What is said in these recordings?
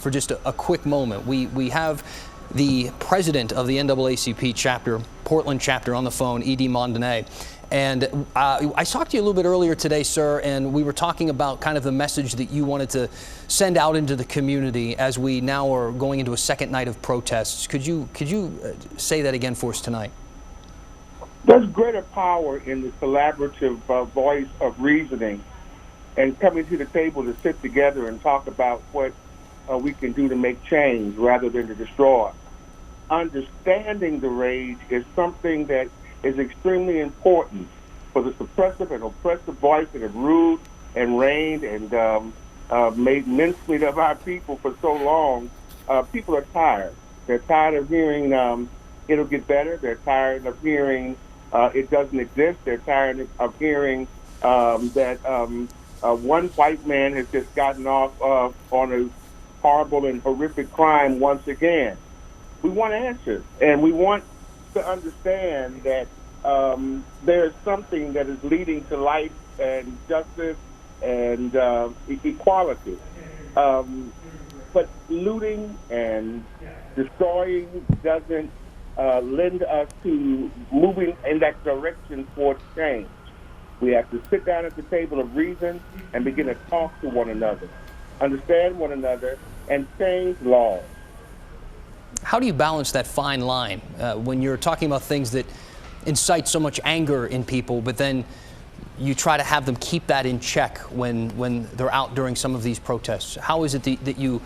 for just a quick moment. We have the president of the NAACP chapter, Portland chapter, on the phone, E.D. Mondonnet. And I talked to you a little bit earlier today, sir, and we were talking about kind of the message that you wanted to send out into the community as we now are going into a second night of protests. Could you say that again for us tonight? There's greater power in the collaborative voice of reasoning and coming to the table to sit together and talk about what we can do to make change rather than to destroy. Understanding the rage is something that is extremely important for the suppressive and oppressive voice that have ruled and reigned and made mincemeat of our people for so long. People are tired. They're tired of hearing it'll get better. They're tired of hearing it doesn't exist. They're tired of hearing that one white man has just gotten off on a horrible and horrific crime once again. We want answers, and we want to understand that there's something that is leading to life and justice and equality. But looting and destroying doesn't lend us to moving in that direction towards change. We have to sit down at the table of reason and begin to talk to one another, understand one another, and change laws. How do you balance that fine line when you're talking about things that incite so much anger in people, but then you try to have them keep that in check when they're out during some of these protests? How is it that you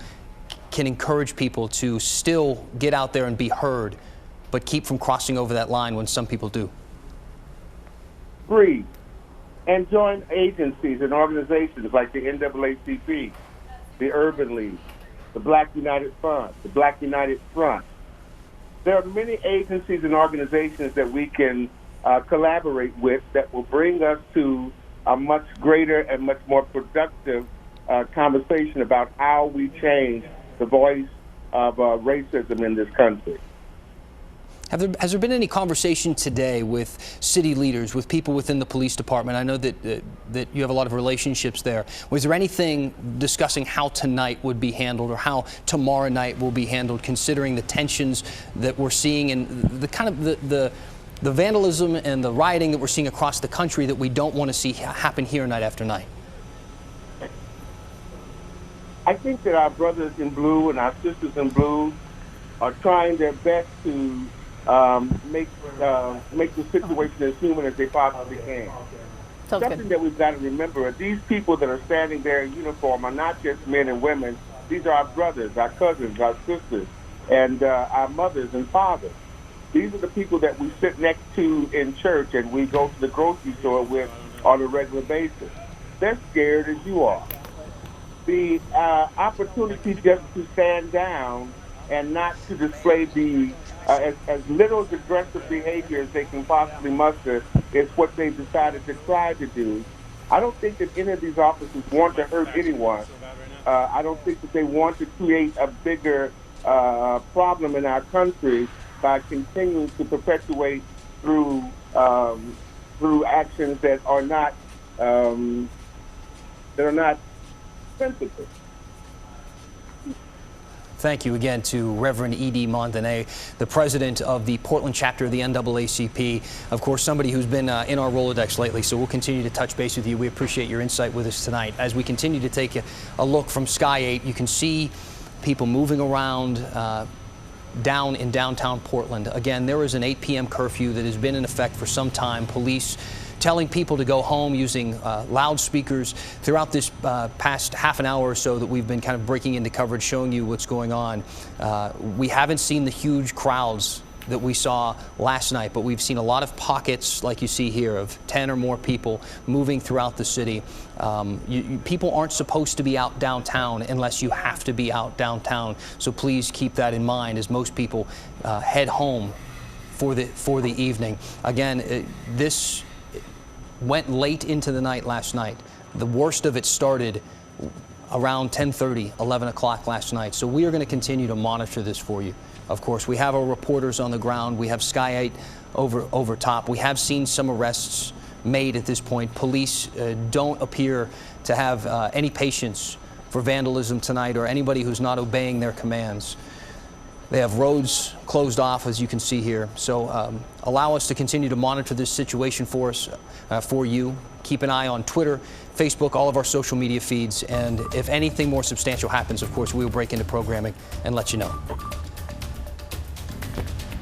can encourage people to still get out there and be heard, but keep from crossing over that line when some people do? Breathe and join agencies and organizations like the NAACP, the Urban League, the Black United Front, the Black United Front. There are many agencies and organizations that we can collaborate with that will bring us to a much greater and much more productive conversation about how we change the voice of racism in this country. Has there been any conversation today with city leaders, with people within the police department? I know that you have a lot of relationships there. Was there anything discussing how tonight would be handled or how tomorrow night will be handled, considering the tensions that we're seeing and the kind of the vandalism and the rioting that we're seeing across the country that we don't want to see happen here night after night? I think that our brothers in blue and our sisters in blue are trying their best to make the situation as human as they possibly can. Something that we've got to remember, these people that are standing there in uniform are not just men and women. These are our brothers, our cousins, our sisters, and our mothers and fathers. These are the people that we sit next to in church and we go to the grocery store with on a regular basis. They're scared as you are. The opportunity just to stand down and not to display the as little as aggressive behavior as they can possibly muster is what they've decided to try to do. I don't think that any of these officers want to hurt anyone. I don't think that they want to create a bigger problem in our country by continuing to perpetuate through actions that are not sensitive. Thank you again to Reverend E.D. Mondonnet, the president of the Portland chapter of the NAACP. Of course, somebody who's been in our Rolodex lately, so we'll continue to touch base with you. We appreciate your insight with us tonight. As we continue to take a look from Sky 8, you can see people moving around down in downtown Portland. Again, there is an 8 p.m. curfew that has been in effect for some time. Police telling people to go home using loudspeakers throughout this past half an hour or so that we've been kind of breaking into coverage, showing you what's going on. We haven't seen the huge crowds that we saw last night, but we've seen a lot of pockets, like you see here, of 10 or more people moving throughout the city. People aren't supposed to be out downtown unless you have to be out downtown, so please keep that in mind as most people head home for the evening. Again, this went late into the night last night. The worst of it started around 10:30, 11 o'clock last night. So we are going to continue to monitor this for you. Of course, we have our reporters on the ground. We have Sky 8 over top. We have seen some arrests made at this point. Police don't appear to have any patience for vandalism tonight or anybody who's not obeying their commands. They have roads closed off, as you can see here. So allow us to continue to monitor this situation for us, for you. Keep an eye on Twitter, Facebook, all of our social media feeds. And if anything more substantial happens, of course, we will break into programming and let you know.